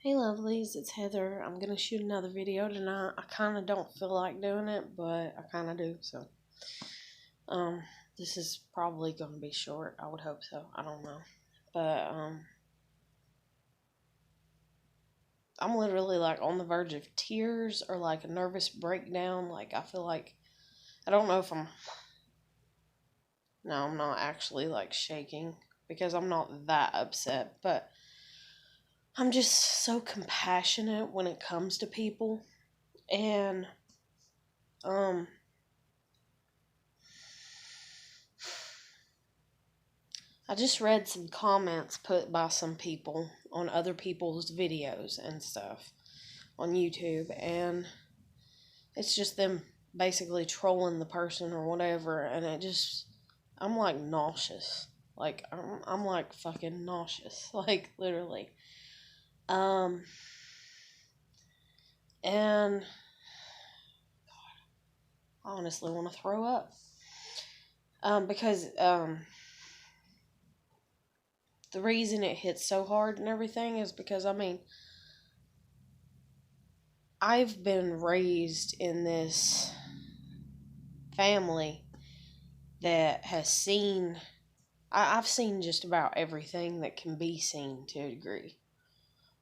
Hey lovelies, it's Heather. I'm gonna shoot another video tonight. I kinda don't feel like doing it, but I kinda do, so um this is probably gonna be short. I would hope so. I don't know. But I'm literally like on the verge of tears or like a nervous breakdown. Like I feel like I don't know if I'm not actually like shaking because I'm not that upset, but I'm just so compassionate when it comes to people. And um I just read some comments put by some people on other people's videos and stuff on YouTube, and it's just them basically trolling the person or whatever, and I'm like nauseous. Like, I'm like fucking nauseous. Like, literally. Um, and I honestly want to throw up. Because, the reason it hits so hard and everything is because, I mean, I've been raised in this family that has seen, I've seen just about everything that can be seen to a degree.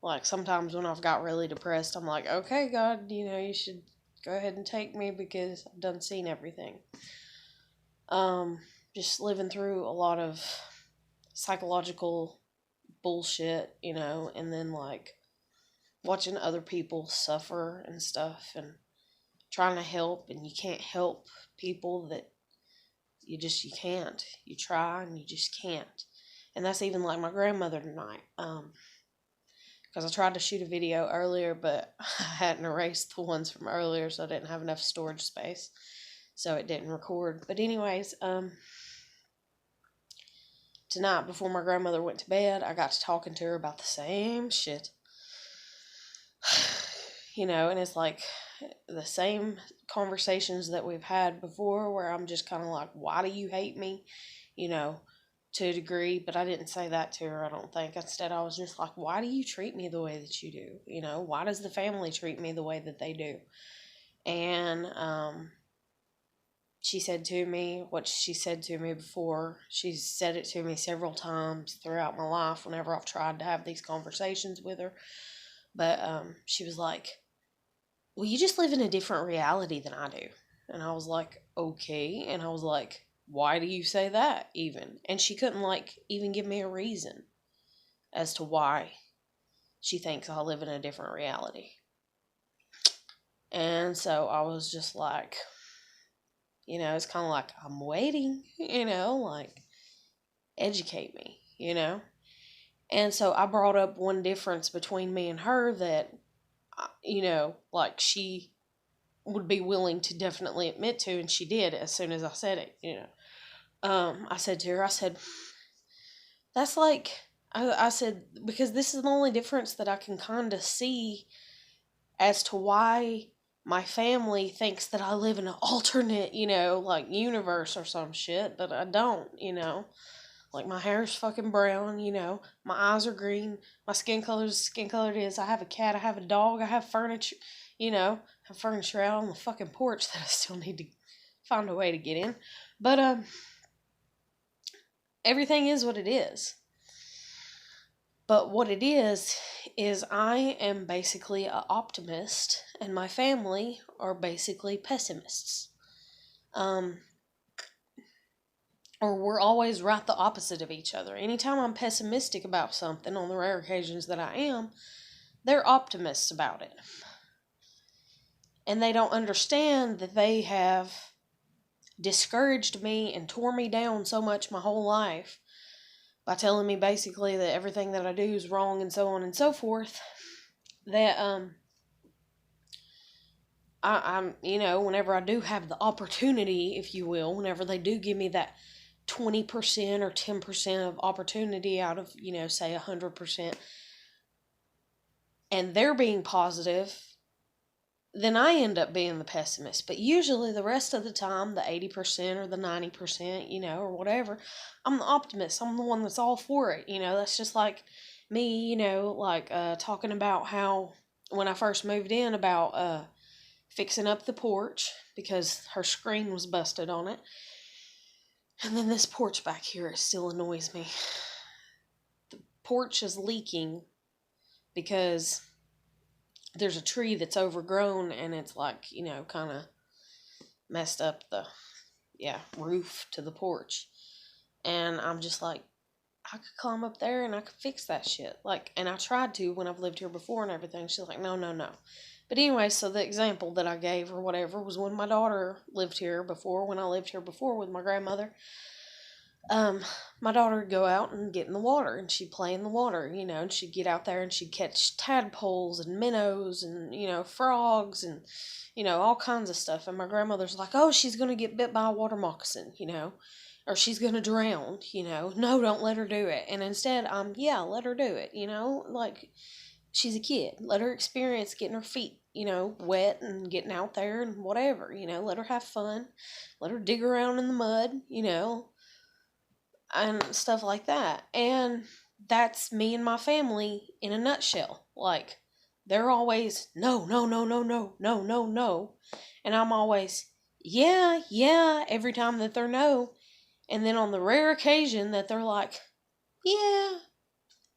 Like sometimes when I've got really depressed, I'm like, okay, God, you should go ahead and take me because I've done seen everything. Um, just living through a lot of psychological bullshit, and then like watching other people suffer and stuff and trying to help, and you can't help people that you can't. You try and you just can't. And that's even like my grandmother tonight. Because I tried to shoot a video earlier, but I hadn't erased the ones from earlier, so I didn't have enough storage space, so it didn't record. But anyways, tonight before my grandmother went to bed, I got to talking to her about the same shit. And it's like the same conversations that we've had before where I'm just kind of like, why do you hate me? To a degree, but I didn't say that to her, I don't think. Instead, I was just like, why do you treat me the way that you do? Why does the family treat me the way that they do? And she said to me what she said to me before. She's said it to me several times throughout my life whenever I've tried to have these conversations with her. But she was like, well, you just live in a different reality than I do. And I was like, okay. And I was like, why do you say that even? And she couldn't like even give me a reason as to why she thinks I live in a different reality. And so I was just like, it's kind of like, I'm waiting, like, educate me, And so I brought up one difference between me and her that, like she would be willing to definitely admit to, and she did as soon as I said it. I said to her, I said, that's like, I said, because this is the only difference that I can kind of see as to why my family thinks that I live in an alternate, like universe or some shit, but I don't, Like my hair's fucking brown, my eyes are green, my skin color is. I have a cat, I have a dog, I have furniture, have furniture out on the fucking porch that I still need to find a way to get in. But everything is what it is. But what it is I am basically an optimist, and my family are basically pessimists. Or we're always right the opposite of each other. Anytime I'm pessimistic about something, on the rare occasions that I am, they're optimists about it. And they don't understand that they have discouraged me and tore me down so much my whole life by telling me basically that everything that I do is wrong and so on and so forth, that I'm whenever I do have the opportunity, if you will, whenever they do give me that 20% or 10% of opportunity out of, say 100%, and they're being positive, then I end up being the pessimist. But usually the rest of the time, the 80% or the 90%, or whatever, I'm the optimist. I'm the one that's all for it. That's just like me, like talking about how when I first moved in about fixing up the porch because her screen was busted on it. And then this porch back here, it still annoys me. The porch is leaking because there's a tree that's overgrown and it's like, kind of messed up the roof to the porch. And I'm just like, I could climb up there and I could fix that shit. Like, and I tried to when I've lived here before and everything. She's like, no, no, no. But anyway, so the example that I gave or whatever was when my daughter lived here before, when I lived here before with my grandmother. My daughter would go out and get in the water and she'd play in the water, and she'd get out there and she'd catch tadpoles and minnows and, frogs and, all kinds of stuff. And my grandmother's like, oh, she's going to get bit by a water moccasin, or she's going to drown, no, don't let her do it. And instead, let her do it, like she's a kid. Let her experience getting her feet, wet and getting out there and whatever, let her have fun. Let her dig around in the mud, and stuff like that. And that's me and my family in a nutshell. Like, they're always, no, no, no, no, no, no, no, no. And I'm always, yeah, every time that they're no. And then on the rare occasion that they're like, yeah,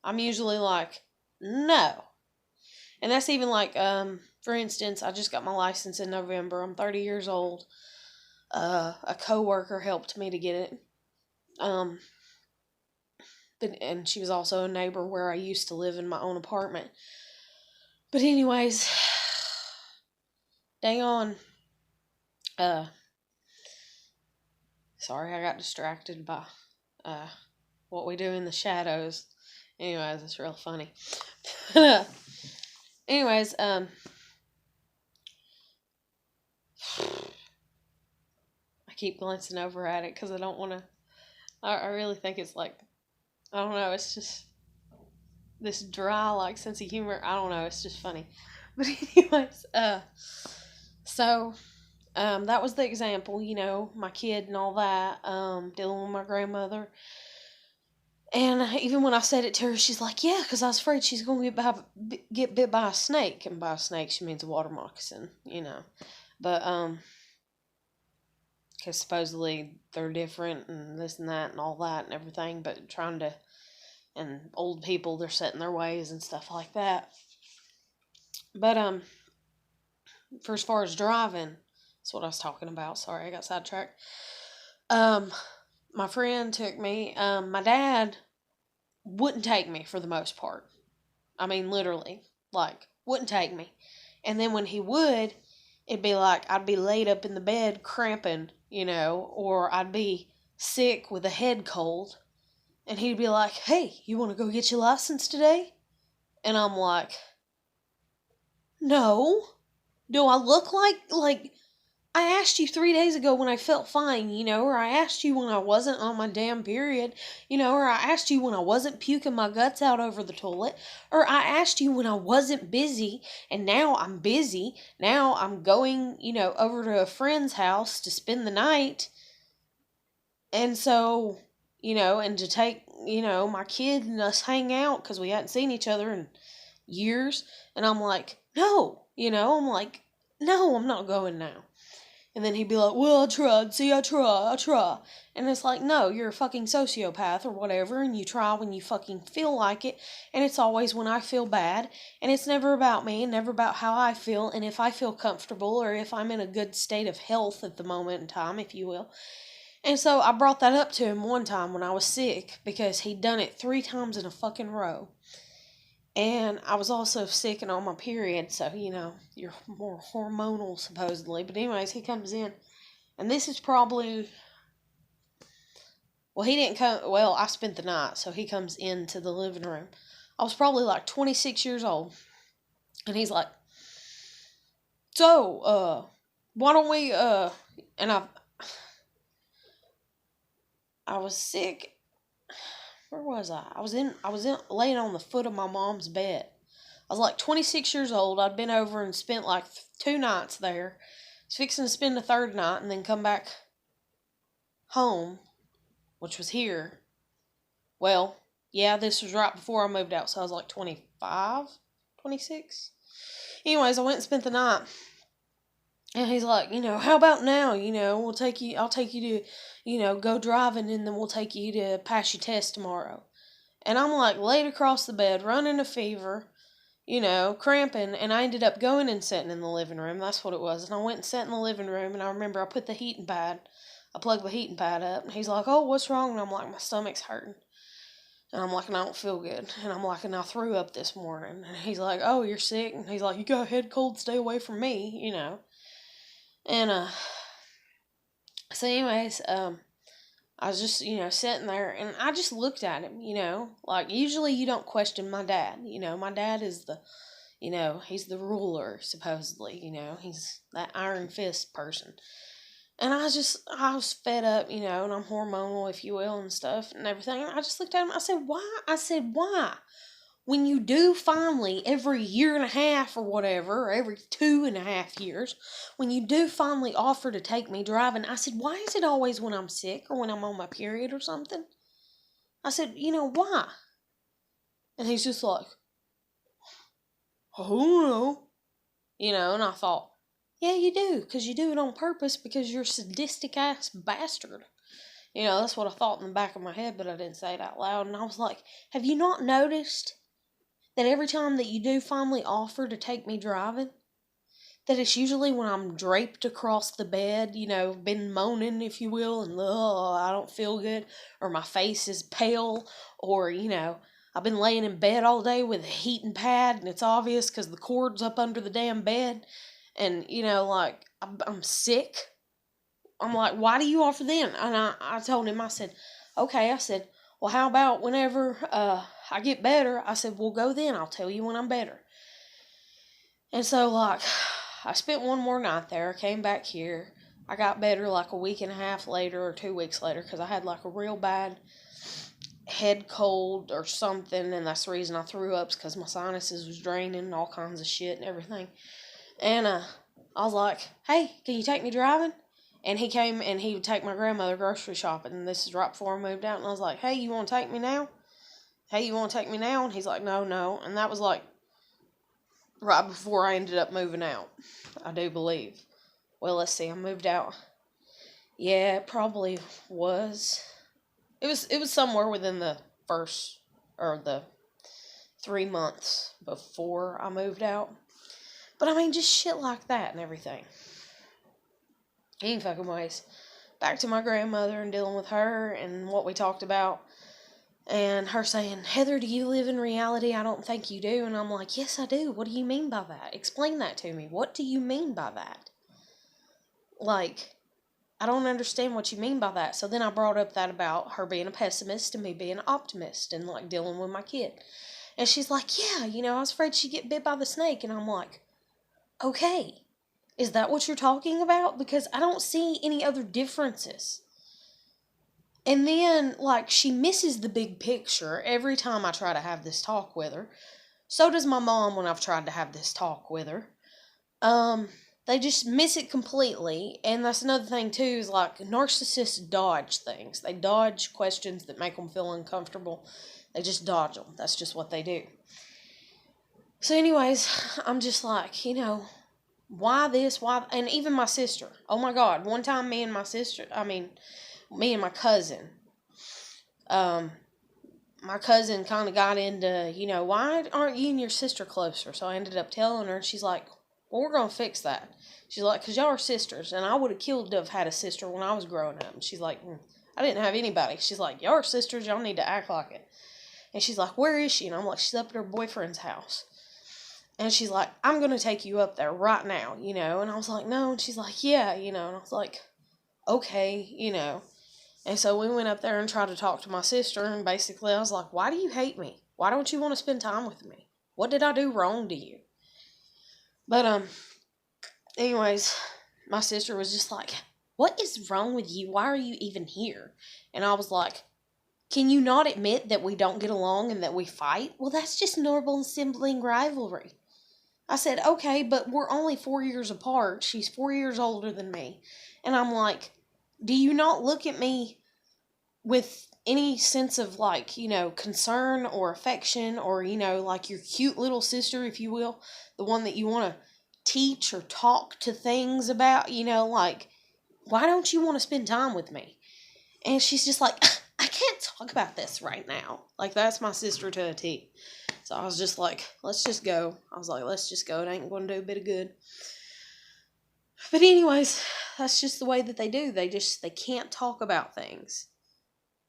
I'm usually like, no. And that's even like, for instance, I just got my license in November. I'm 30 years old. A coworker helped me to get it. And she was also a neighbor where I used to live in my own apartment. But anyways, dang on. Sorry, I got distracted by what we do in the shadows. Anyways, it's real funny. Anyways, I keep glancing over at it because I don't want to. I really think it's like, I don't know, it's just this dry, like, sense of humor. I don't know, it's just funny. But anyways, so, that was the example, my kid and all that, dealing with my grandmother. And even when I said it to her, she's like, yeah, because I was afraid she's going to get bit by a snake. And by a snake, she means a water moccasin, But, because supposedly they're different and this and that and all that and everything, but and old people, they're set in their ways and stuff like that. But, for as far as driving, that's what I was talking about. Sorry, I got sidetracked. My friend took me. My dad wouldn't take me for the most part. I mean, literally, like, wouldn't take me. And then when he would, it'd be like I'd be laid up in the bed cramping, or I'd be sick with a head cold. And he'd be like, hey, you want to go get your license today? And I'm like, no. Do I look like I asked you 3 days ago when I felt fine, or I asked you when I wasn't on my damn period, or I asked you when I wasn't puking my guts out over the toilet, or I asked you when I wasn't busy, and now I'm busy. Now I'm going, over to a friend's house to spend the night. And so, and to take, my kid and us hang out because we hadn't seen each other in years. And I'm like, no, I'm like, no, I'm not going now. And then he'd be like, well, I tried. See, I try. And it's like, no, you're a fucking sociopath or whatever, and you try when you fucking feel like it, and it's always when I feel bad, and it's never about me, and never about how I feel, and if I feel comfortable, or if I'm in a good state of health at the moment in time, if you will. And so I brought that up to him one time when I was sick, because he'd done it 3 times in a fucking row. And I was also sick and on my period, so, you're more hormonal, supposedly. But anyways, he comes in, and this is probably, well, he didn't come, well, I spent the night, so he comes into the living room. I was probably like 26 years old, and he's like, so, why don't we, and I was sick. Where was I? I was laying on the foot of my mom's bed. I was like 26 years old. I'd been over and spent like 2 nights there. I was fixing to spend the 3rd night and then come back home, which was here. Well, Yeah, this was right before I moved out, so I was like 25, 26. Anyways, I went and spent the night. And he's like, how about now? I'll take you to, go driving, and then we'll take you to pass your test tomorrow. And I'm like laid across the bed, running a fever, cramping, and I ended up going and sitting in the living room. That's what it was. And I went and sat in the living room, and I remember I put the heating pad, I plugged the heating pad up, and he's like, oh, what's wrong? And I'm like, my stomach's hurting. And I'm like, and I don't feel good. And I'm like, and I threw up this morning. And he's like, oh, you're sick? And he's like, you got a head cold, stay away from me, And, so anyways, I was just, sitting there, and I just looked at him, like, usually you don't question my dad, my dad is he's the ruler, supposedly, he's that iron fist person. And I was fed up, and I'm hormonal, if you will, and stuff, and everything. And I just looked at him, I said, why? Why? When you do finally, every year and a half or whatever, or every 2.5 years, when you do finally offer to take me driving, I said, why is it always when I'm sick or when I'm on my period or something? I said, why? And he's just like, oh no. And I thought, yeah, you do, because you do it on purpose, because you're a sadistic-ass bastard. That's what I thought in the back of my head, but I didn't say it out loud. And I was like, have you not noticed that every time that you do finally offer to take me driving, that it's usually when I'm draped across the bed, been moaning, if you will, and I don't feel good, or my face is pale, or, I've been laying in bed all day with a heating pad, and it's obvious because the cord's up under the damn bed, and, like, I'm sick. I'm like, why do you offer then? And I told him, I said, okay, I said, well, how about whenever I get better? I said, we'll go then. I'll tell you when I'm better. And so, like, I spent one more night there, came back here. I got better like a week and a half later or 2 weeks later, because I had like a real bad head cold or something, and that's the reason I threw up, because my sinuses was draining and all kinds of shit and everything. And I was like, hey, can you take me driving? And he came and he would take my grandmother grocery shopping, and this is right before I moved out, and I was like, hey, you want to take me now? And he's like, no. And that was like right before I ended up moving out, I do believe. Well, let's see, I moved out. Yeah, it probably was. It was somewhere within the first, or the 3 months before I moved out. But I mean, just shit like that and everything. Any fucking ways. Back to my grandmother and dealing with her and what we talked about. And her saying, Heather, do you live in reality? I don't think you do. And I'm like, yes, I do. What do you mean by that? Explain that to me. What do you mean by that? Like, I don't understand what you mean by that. So then I brought up that about her being a pessimist and me being an optimist and, like, dealing with my kid. And she's like, yeah, I was afraid she'd get bit by the snake. And I'm like, okay, is that what you're talking about? Because I don't see any other differences. And then, like, she misses the big picture every time I try to have this talk with her. So does my mom when I've tried to have this talk with her. They just miss it completely. And that's another thing, too, is, like, narcissists dodge things. They dodge questions that make them feel uncomfortable. They just dodge them. That's just what they do. So anyways, I'm just like, why this, why, and even my sister. Oh my God, one time me and my cousin, my cousin kind of got into, why aren't you and your sister closer? So I ended up telling her, and she's like, well, we're going to fix that. She's like, because y'all are sisters, and I would have killed to have had a sister when I was growing up. And she's like, I didn't have anybody. She's like, y'all are sisters, y'all need to act like it. And she's like, where is she? And I'm like, she's up at her boyfriend's house. And she's like, I'm going to take you up there right now, And I was like, no. And she's like, yeah, And I was like, okay, And so we went up there and tried to talk to my sister. And basically I was like, why do you hate me? Why don't you want to spend time with me? What did I do wrong to you? But, anyways, my sister was just like, what is wrong with you? Why are you even here? And I was like, can you not admit that we don't get along and that we fight? Well, that's just normal sibling rivalry. I said, okay, but we're only 4 years apart. She's 4 years older than me. And I'm like, do you not look at me with any sense of, like, concern or affection, or, like your cute little sister, if you will, the one that you want to teach or talk to things about, like, why don't you want to spend time with me? And she's just like, I can't talk about this right now. Like, that's my sister to a T. So I was just like, let's just go. I was like, let's just go. It ain't going to do a bit of good. But anyways, that's just the way that they do. They can't talk about things.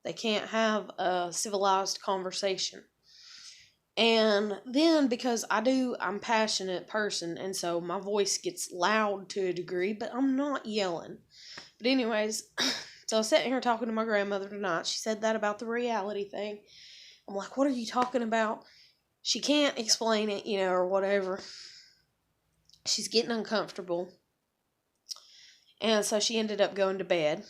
They can't have a civilized conversation. And then, because I'm a passionate person, and so my voice gets loud to a degree, but I'm not yelling. But anyways, so I was sitting here talking to my grandmother tonight. She said that about the reality thing. I'm like, what are you talking about? She can't explain it, or whatever. She's getting uncomfortable. And so she ended up going to bed.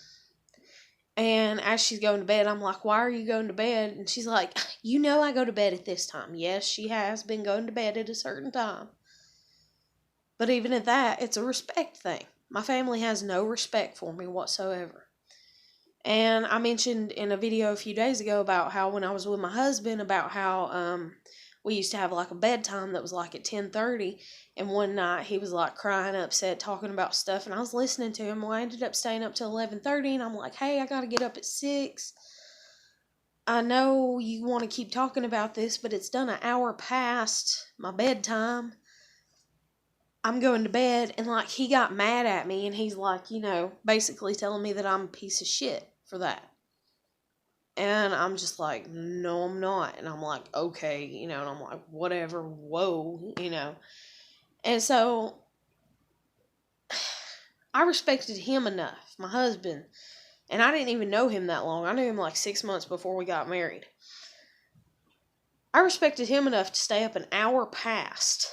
And as she's going to bed, I'm like, why are you going to bed? And she's like, I go to bed at this time. Yes, she has been going to bed at a certain time. But even at that, it's a respect thing. My family has no respect for me whatsoever. And I mentioned in a video a few days ago about how when I was with my husband, about how we used to have like a bedtime that was like at 10:30, and one night he was like crying, upset, talking about stuff, and I was listening to him. Well, I ended up staying up till 11:30, and I'm like, hey, I gotta get up at 6. I know you want to keep talking about this, but it's done an hour past my bedtime. I'm going to bed. And like, he got mad at me, and he's like, basically telling me that I'm a piece of shit for that. And I'm just like, no, I'm not. And I'm like, okay, and I'm like, whatever, whoa, And so I respected him enough, my husband, and I didn't even know him that long. I knew him like 6 months before we got married. I respected him enough to stay up an hour past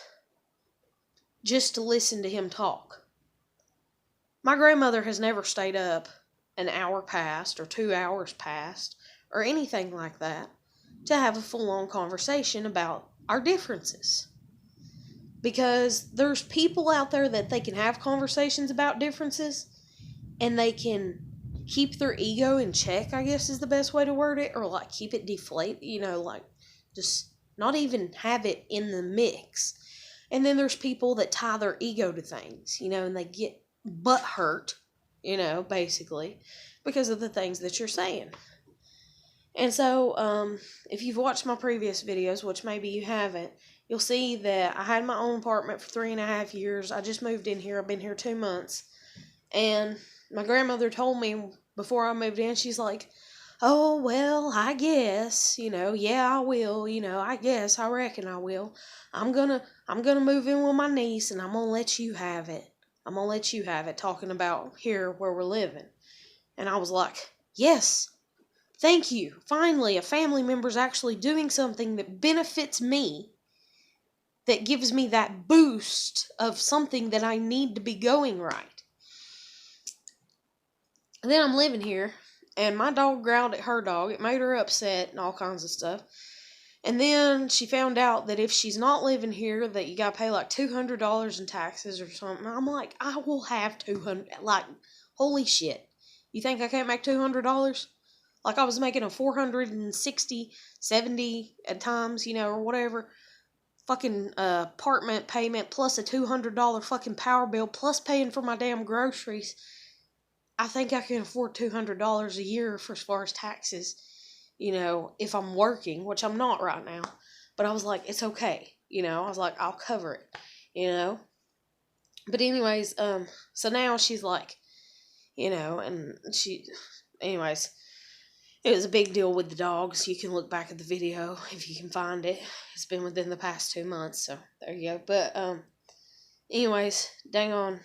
just to listen to him talk. My grandmother has never stayed up an hour past or 2 hours past or anything like that to have a full-on conversation about our differences. Because there's people out there that they can have conversations about differences and they can keep their ego in check, I guess is the best way to word it, or like keep it deflate, like just not even have it in the mix. And then there's people that tie their ego to things, and they get butt hurt, basically because of the things that you're saying. And so, if you've watched my previous videos, which maybe you haven't, you'll see that I had my own apartment for 3.5 years. I just moved in here. I've been here 2 months. And my grandmother told me before I moved in, she's like, oh, well, I guess, yeah, I will, I reckon I will. I'm gonna move in with my niece, and I'm gonna let you have it. Talking about here where we're living. And I was like, yes, thank you. Finally, a family member's actually doing something that benefits me, that gives me that boost of something that I need to be going right. And then I'm living here, and my dog growled at her dog. It made her upset and all kinds of stuff. And then she found out that if she's not living here, that you gotta pay like $200 in taxes or something. I'm like, I will have $200. Like, holy shit. You think I can't make $200? Like, I was making a 460, 70 at times, or whatever. Fucking apartment payment plus a $200 fucking power bill plus paying for my damn groceries. I think I can afford $200 a year for as far as taxes, if I'm working, which I'm not right now. But I was like, it's okay, I was like, I'll cover it, But anyways, so now she's like, and anyways, it was a big deal with the dogs. You can look back at the video if you can find it. It's been within the past 2 months, so there you go. But, anyways, dang on,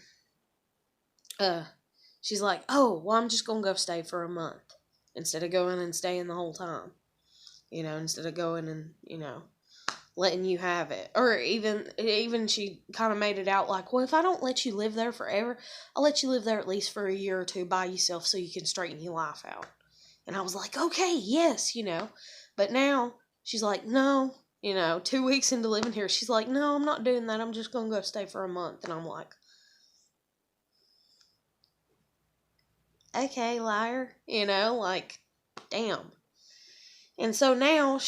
she's like, oh, well, I'm just gonna go stay for a month instead of going and staying the whole time, instead of going and, letting you have it. Or even she kind of made it out like, well, if I don't let you live there forever, I'll let you live there at least for a year or two by yourself so you can straighten your life out. And I was like, okay, yes, But now she's like, no, 2 weeks into living here, she's like, no, I'm not doing that. I'm just going to go stay for a month. And I'm like, okay, liar, like, damn. And so now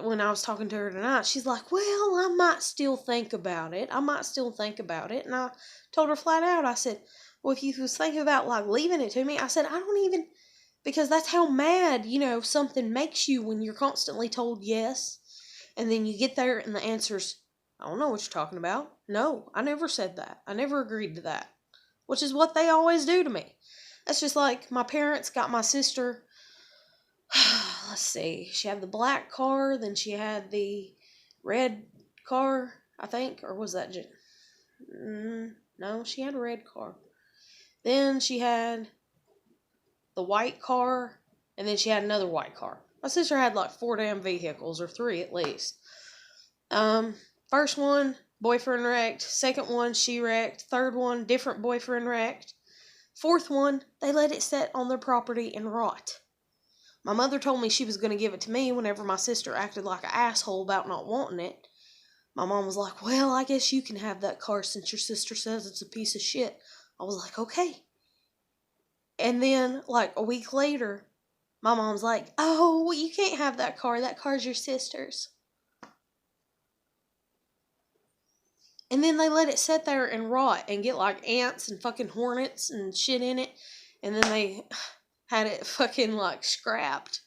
when I was talking to her tonight, she's like, well, I might still think about it. And I told her flat out, I said, well, if you was thinking about like leaving it to me, I said, I don't even, because that's how mad, something makes you when you're constantly told yes. And then you get there and the answer's, I don't know what you're talking about. No, I never said that. I never agreed to that. Which is what they always do to me. That's just like my parents got my sister, let's see, she had the black car, then she had the red car, I think, or was that just, no, she had a red car. Then she had the white car, and then she had another white car. My sister had like 4 damn vehicles, or 3 at least. First one, boyfriend wrecked. Second one, she wrecked. Third one, different boyfriend wrecked. Fourth one, they let it sit on their property and rot. My mother told me she was going to give it to me whenever my sister acted like an asshole about not wanting it. My mom was like, well, I guess you can have that car since your sister says it's a piece of shit. I was like, okay. And then, like, a week later, my mom's like, oh, well, you can't have that car. That car's your sister's. And then they let it sit there and rot and get, like, ants and fucking hornets and shit in it. And then they had it fucking, like, scrapped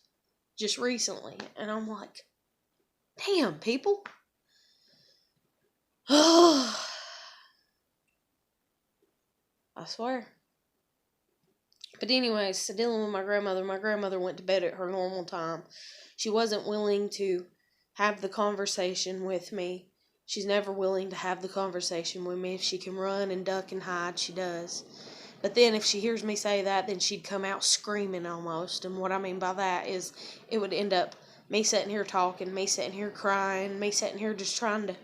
just recently. And I'm like, damn, people. I swear. But anyways, so dealing with my grandmother went to bed at her normal time. She wasn't willing to have the conversation with me. She's never willing to have the conversation with me. If she can run and duck and hide, she does. But then if she hears me say that, then she'd come out screaming almost. And what I mean by that is it would end up me sitting here talking, me sitting here crying, me sitting here just trying to,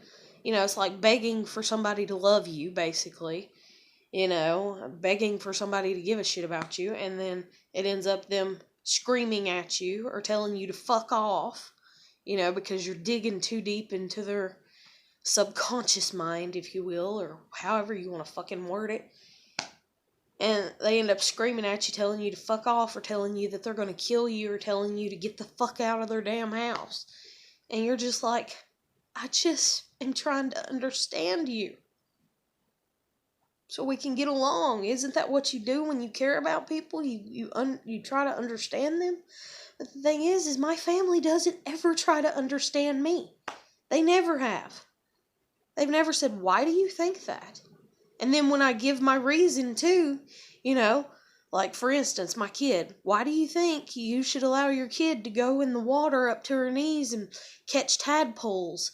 it's like begging for somebody to love you, basically. Begging for somebody to give a shit about you, and then it ends up them screaming at you or telling you to fuck off, because you're digging too deep into their subconscious mind, if you will, or however you want to fucking word it. And they end up screaming at you, telling you to fuck off, or telling you that they're going to kill you, or telling you to get the fuck out of their damn house. And you're just like, I just am trying to understand you, so we can get along. Isn't that what you do when you care about people? You try to understand them. But the thing is my family doesn't ever try to understand me. They never have. They've never said, why do you think that? And then when I give my reason too, like for instance, my kid, why do you think you should allow your kid to go in the water up to her knees and catch tadpoles,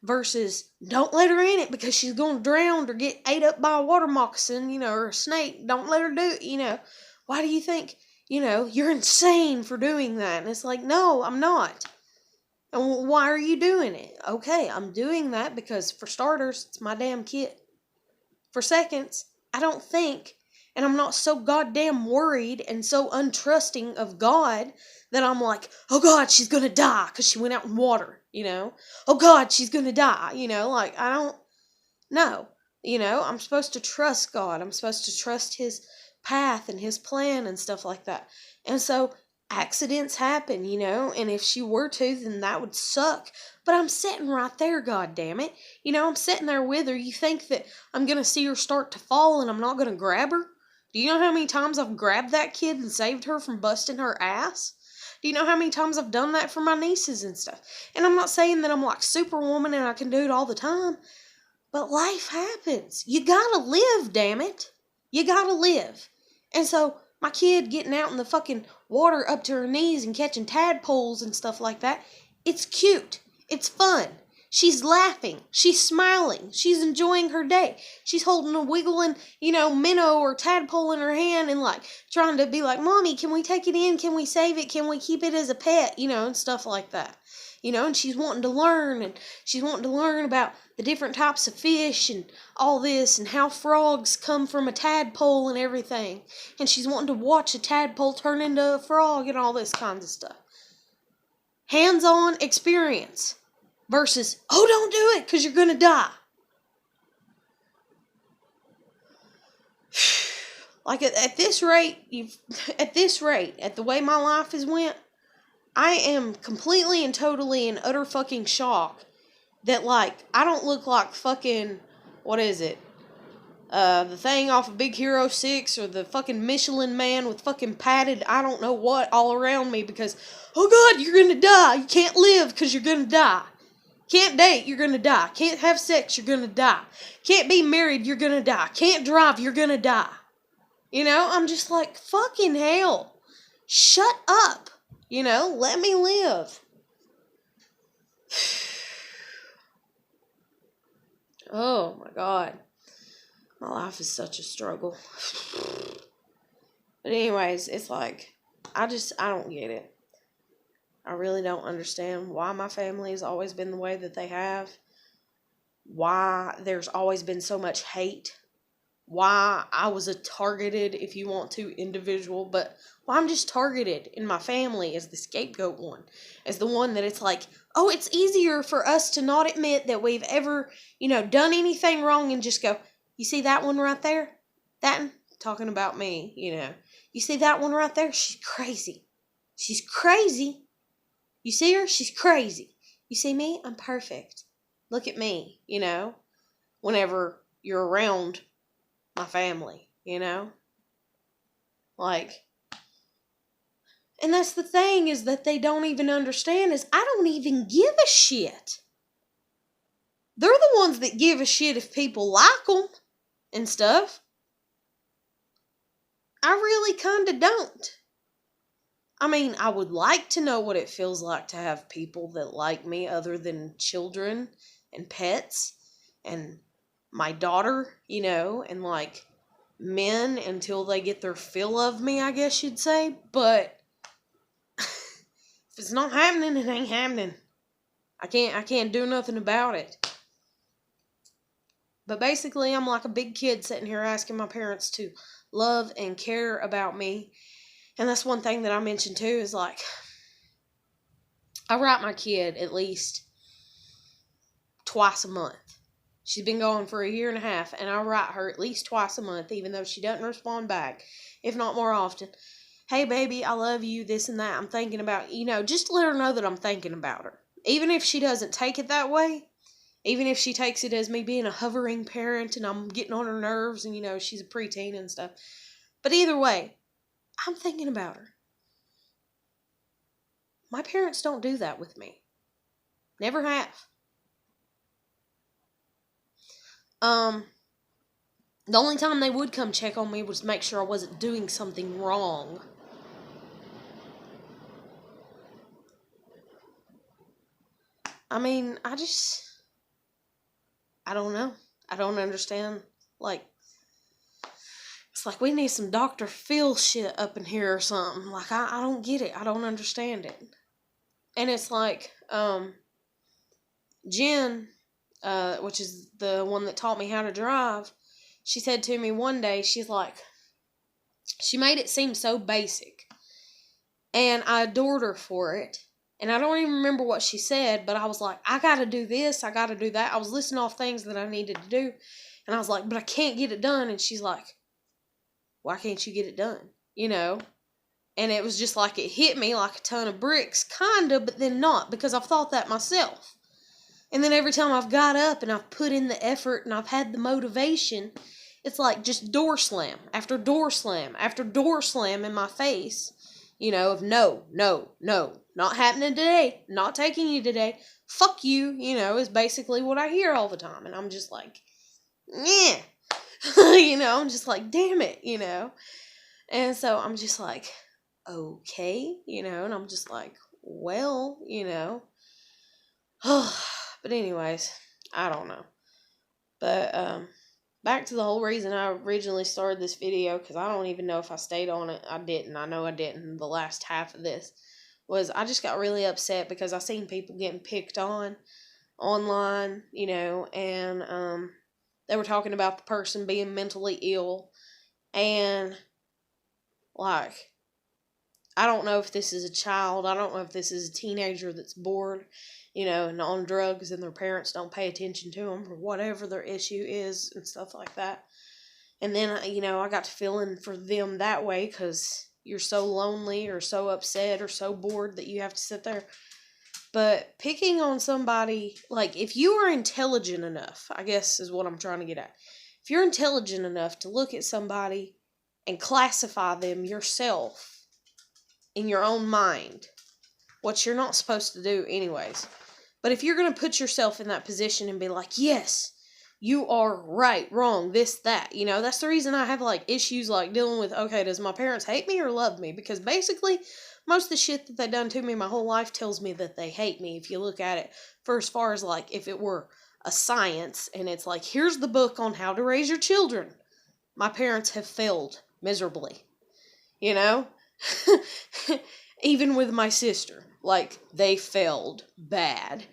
versus don't let her in it because she's going to drown or get ate up by a water moccasin, or a snake. Don't let her do it, Why do you think, you're insane for doing that? And it's like, no, I'm not. And why are you doing it? Okay, I'm doing that because for starters, it's my damn kid. For seconds, I don't think, and I'm not so goddamn worried and so untrusting of God that I'm like, oh God, she's gonna die because she went out in water, Oh God, she's gonna die, like, I don't know, I'm supposed to trust God. I'm supposed to trust His path and His plan and stuff like that. And so accidents happen, and if she were to, then that would suck. But I'm sitting right there, God damn it. I'm sitting there with her. You think that I'm gonna see her start to fall and I'm not gonna grab her? Do you know how many times I've grabbed that kid and saved her from busting her ass? Do you know how many times I've done that for my nieces and stuff? And I'm not saying that I'm like Superwoman and I can do it all the time, but life happens. You gotta live, damn it. You gotta live. And so my kid getting out in the fucking water up to her knees and catching tadpoles and stuff like that, it's cute. It's fun. She's laughing. She's smiling. She's enjoying her day. She's holding a wiggling, minnow or tadpole in her hand and like trying to be like, Mommy, can we take it in? Can we save it? Can we keep it as a pet? And stuff like that. And she's wanting to learn, and she's wanting to learn about the different types of fish and all this and how frogs come from a tadpole and everything. And she's wanting to watch a tadpole turn into a frog and all this kinds of stuff. Hands-on experience versus, oh, don't do it because you're going to die. Like at this rate, at the way my life has went, I am completely and totally in utter fucking shock that, like, I don't look like fucking, what is it? The thing off of Big Hero 6 or the fucking Michelin Man with fucking padded I don't know what all around me because, oh God, you're gonna die. You can't live because you're gonna die. Can't date, you're gonna die. Can't have sex, you're gonna die. Can't be married, you're gonna die. Can't drive, you're gonna die. You know, I'm just like, fucking hell. Shut up. You know, let me live. Oh my God. My life is such a struggle. But anyways, it's like, I don't get it. I really don't understand why my family has always been the way that they have. Why there's always been so much hate. Why I was a targeted, if you want to, individual. But why I'm just targeted in my family as the scapegoat one. As the one that it's like, oh, it's easier for us to not admit that we've ever, done anything wrong and just go, you see that one right there? Talking about me, You see that one right there? She's crazy. She's crazy. You see her? She's crazy. You see me? I'm perfect. Look at me, whenever you're around my family, Like, and that's the thing is that they don't even understand is I don't even give a shit. They're the ones that give a shit if people like them and stuff. I really kind of don't. I mean, I would like to know what it feels like to have people that like me other than children and pets and my daughter, and like men until they get their fill of me, I guess you'd say. But if it's not happening, it ain't happening. I can't do nothing about it. But basically, I'm like a big kid sitting here asking my parents to love and care about me. And that's one thing that I mentioned too is like, I write my kid at least twice a month. She's been going for a year and a half, and I write her at least twice a month, even though she doesn't respond back, if not more often. Hey, baby, I love you, this and that. I'm thinking about, just to let her know that I'm thinking about her. Even if she doesn't take it that way, even if she takes it as me being a hovering parent and I'm getting on her nerves and, she's a preteen and stuff. But either way, I'm thinking about her. My parents don't do that with me. Never have. The only time they would come check on me was to make sure I wasn't doing something wrong. I mean, I don't know. I don't understand. Like, it's like we need some Dr. Phil shit up in here or something. Like, I don't get it. I don't understand it. And it's like, Jen, which is the one that taught me how to drive, she said to me one day, she's like, she made it seem so basic. And I adored her for it. And I don't even remember what she said, but I was like, I gotta do this, I gotta do that. I was listing off things that I needed to do. And I was like, but I can't get it done. And she's like, why can't you get it done? And it was just like it hit me like a ton of bricks, kinda, but then not, because I've thought that myself. And then every time I've got up and I've put in the effort and I've had the motivation, it's like just door slam after door slam after door slam in my face, of no, not happening today, not taking you today, fuck you, is basically what I hear all the time. And I'm just like, yeah, I'm just like, damn it, And so I'm just like, okay, and I'm just like, well, But anyways, I don't know. But back to the whole reason I originally started this video, because I don't even know if I stayed on it. I didn't. I know I didn't. The last half of this was I just got really upset because I seen people getting picked on online, and they were talking about the person being mentally ill, and like, I don't know if this is a child. I don't know if this is a teenager that's bored, and on drugs, and their parents don't pay attention to them or whatever their issue is and stuff like that. And then, I got to feeling for them that way because you're so lonely or so upset or so bored that you have to sit there. But picking on somebody, like, if you are intelligent enough, I guess is what I'm trying to get at. If you're intelligent enough to look at somebody and classify them yourself in your own mind, what you're not supposed to do anyways. But if you're going to put yourself in that position and be like, yes, you are right, wrong, this, that, that's the reason I have, like, issues, like, dealing with, okay, does my parents hate me or love me? Because basically, most of the shit that they done to me my whole life tells me that they hate me. If you look at it for as far as, like, if it were a science and it's like, here's the book on how to raise your children. My parents have failed miserably, even with my sister, like, they failed bad,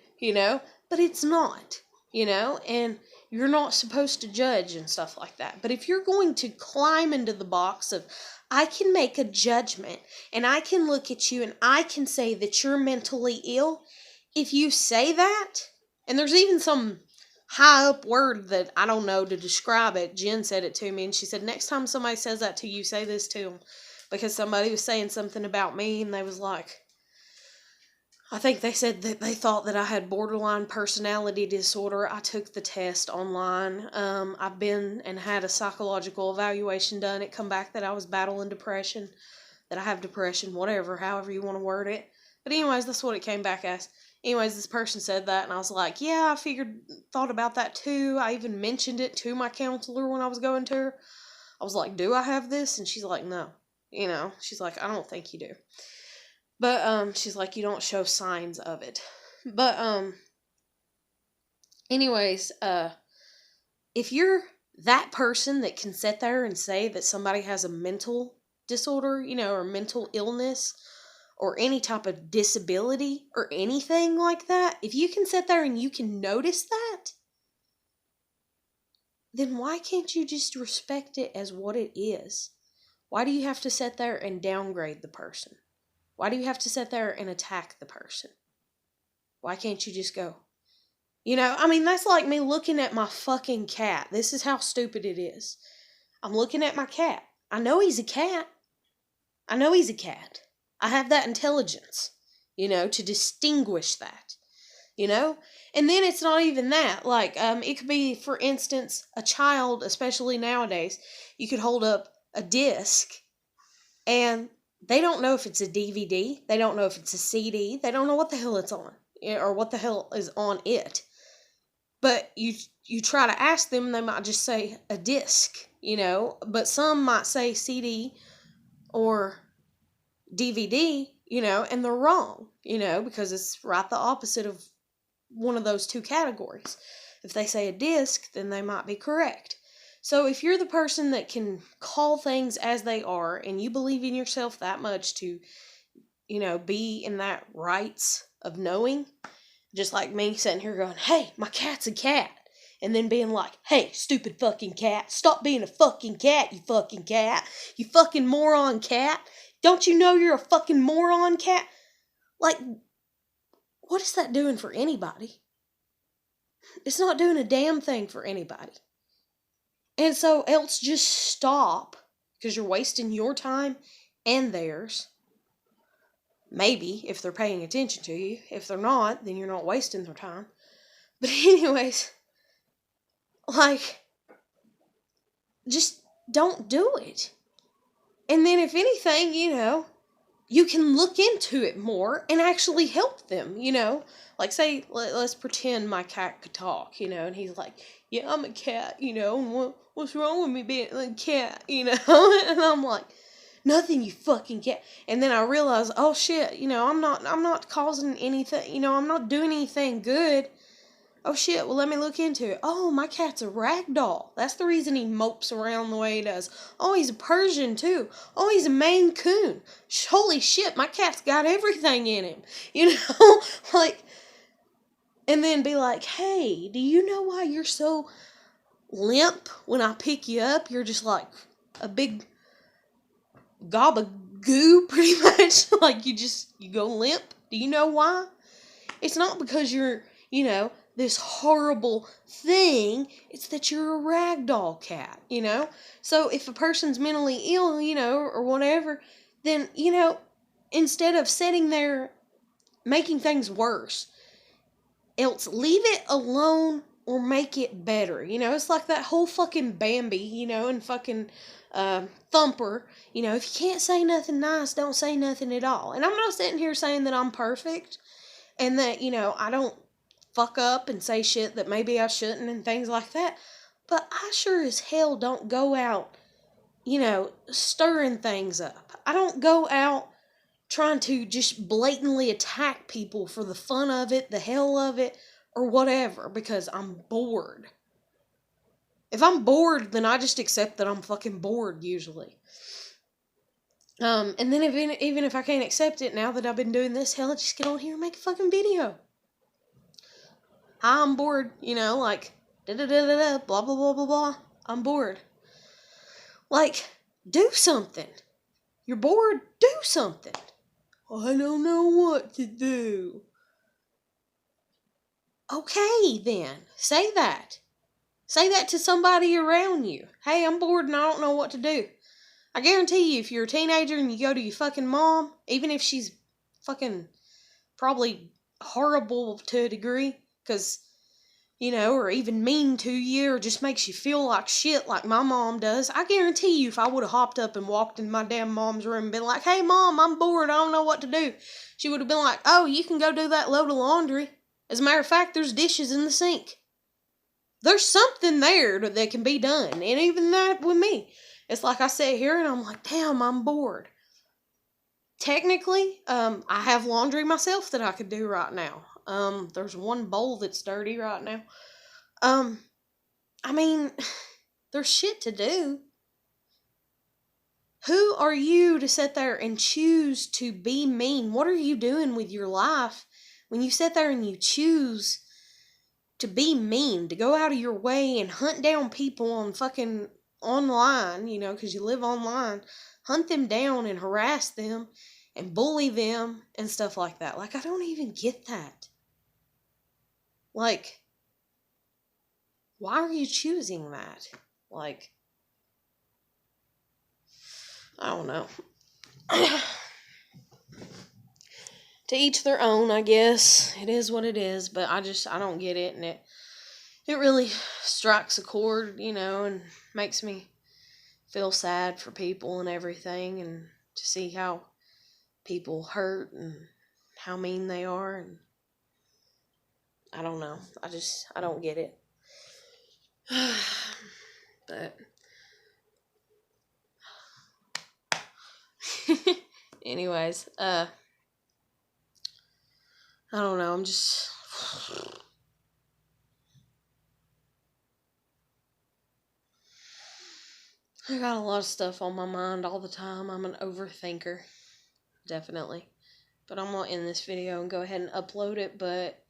but it's not, and you're not supposed to judge and stuff like that. But if you're going to climb into the box of, I can make a judgment and I can look at you and I can say that you're mentally ill, if you say that, and there's even some high up word that I don't know to describe it. Jen said it to me and she said, next time somebody says that to you, say this to them. Because somebody was saying something about me and they was like, I think they said that they thought that I had borderline personality disorder. I took the test online. I've been and had a psychological evaluation done. It come back that I was battling depression, that I have depression, whatever, however you want to word it. But anyways, that's what it came back as. Anyways, this person said that, and I was like, yeah, thought about that too. I even mentioned it to my counselor when I was going to her. I was like, do I have this? And she's like, no. She's like, I don't think you do. But, she's like, you don't show signs of it. But, anyways, if you're that person that can sit there and say that somebody has a mental disorder, or mental illness, or any type of disability, or anything like that, if you can sit there and you can notice that, then why can't you just respect it as what it is? Why do you have to sit there and downgrade the person? Why do you have to sit there and attack the person? Why can't you just go? That's like me looking at my fucking cat. This is how stupid it is. I'm looking at my cat. I know he's a cat. I have that intelligence, to distinguish that, And then it's not even that. Like, it could be, for instance, a child, especially nowadays, you could hold up a disc and they don't know if it's a DVD. They don't know if it's a CD. They don't know what the hell it's on or what the hell is on it. But you try to ask them, they might just say a disc, But some might say CD or DVD, and they're wrong, because it's right the opposite of one of those two categories. If they say a disc, then they might be correct. So if you're the person that can call things as they are and you believe in yourself that much to, be in that rights of knowing, just like me sitting here going, hey, my cat's a cat. And then being like, hey, stupid fucking cat, stop being a fucking cat, you fucking moron cat. Don't you know you're a fucking moron cat? Like, what is that doing for anybody? It's not doing a damn thing for anybody. And so else just stop, because you're wasting your time and theirs. Maybe, if they're paying attention to you. If they're not, then you're not wasting their time. But anyways, like, just don't do it. And then if anything, you can look into it more and actually help them, Like, say, let's pretend my cat could talk, and he's like, yeah, I'm a cat, and what's wrong with me being a cat, And I'm like, nothing, you fucking cat. And then I realize, oh shit, I'm not causing anything, I'm not doing anything good. Oh shit, well, let me look into it. Oh, my cat's a rag doll. That's the reason he mopes around the way he does. Oh, he's a Persian too. Oh, he's a Maine Coon. Holy shit, my cat's got everything in him. Like, and then be like, hey, do you know why you're so limp when I pick you up? You're just like a big gob of goo, pretty much. Like, you go limp. Do you know why? It's not because you're, this horrible thing. It's that you're a ragdoll cat, So if a person's mentally ill, or whatever, then, you know, instead of sitting there making things worse, else leave it alone or make it better. You know, it's like that whole fucking Bambi, you know, and fucking Thumper. You know, if you can't say nothing nice, don't say nothing at all. And I'm not sitting here saying that I'm perfect and that, you know, I don't fuck up and say shit that maybe I shouldn't and things like that. But I sure as hell don't go out, you know, stirring things up. I don't go out trying to just blatantly attack people for the fun of it, the hell of it, or whatever, because I'm bored. If I'm bored, then I just accept that I'm fucking bored, usually. And then even if I can't accept it, now that I've been doing this, hell, I just get on here and make a fucking video. Hi, I'm bored, you know, like, da-da-da-da-da, blah, blah, blah, blah, blah. I'm bored. Like, do something. You're bored? Do something. I don't know what to do. Okay, then. Say that. Say that to somebody around you. Hey, I'm bored and I don't know what to do. I guarantee you, if you're a teenager and you go to your fucking mom, even if she's fucking probably horrible to a degree, because, you know, or even mean to you, or just makes you feel like shit like my mom does, I guarantee you if I would have hopped up and walked in my damn mom's room and been like, hey, Mom, I'm bored, I don't know what to do, she would have been like, oh, you can go do that load of laundry. As a matter of fact, there's dishes in the sink. There's something there that can be done. And even that with me. It's like I sit here and I'm like, damn, I'm bored. Technically, I have laundry myself that I could do right now. There's one bowl that's dirty right now. I mean, there's shit to do. Who are you to sit there and choose to be mean? What are you doing with your life when you sit there and you choose to be mean, to go out of your way and hunt down people on fucking online, you know, because you live online, hunt them down and harass them and bully them and stuff like that? Like, I don't even get that. Like, why are you choosing that? Like, I don't know. To each their own, I guess. It is what it is, but I don't get it, and it really strikes a chord, you know, and makes me feel sad for people and everything, and to see how people hurt and how mean they are, and I don't know. I don't get it. But anyways, I don't know. I got a lot of stuff on my mind all the time. I'm an overthinker, definitely. But I'm going to end this video and go ahead and upload it, but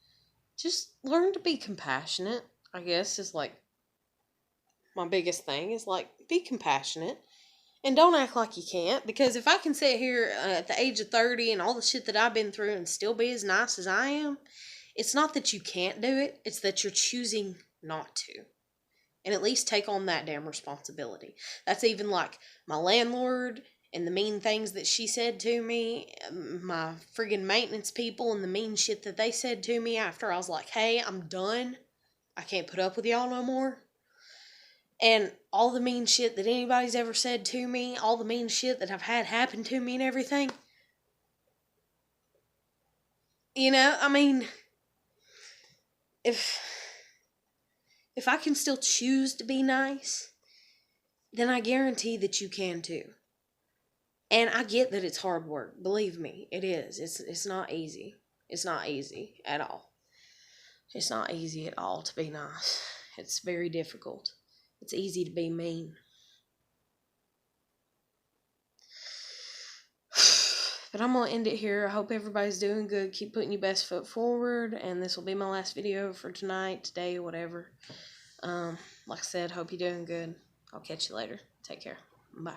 just learn to be compassionate, I guess, is like my biggest thing, is like, be compassionate. And don't act like you can't, because if I can sit here at the age of 30 and all the shit that I've been through and still be as nice as I am, it's not that you can't do it, it's that you're choosing not to. And at least take on that damn responsibility. That's even like my landlord and the mean things that she said to me, my friggin' maintenance people and the mean shit that they said to me after I was like, hey, I'm done. I can't put up with y'all no more. And all the mean shit that anybody's ever said to me, all the mean shit that I've had happen to me and everything. You know, I mean, if I can still choose to be nice, then I guarantee that you can too. And I get that it's hard work. Believe me, it is. It's not easy. It's not easy at all. It's not easy at all to be nice. It's very difficult. It's easy to be mean. But I'm going to end it here. I hope everybody's doing good. Keep putting your best foot forward. And this will be my last video for tonight, today, whatever. Like I said, hope you're doing good. I'll catch you later. Take care. Bye.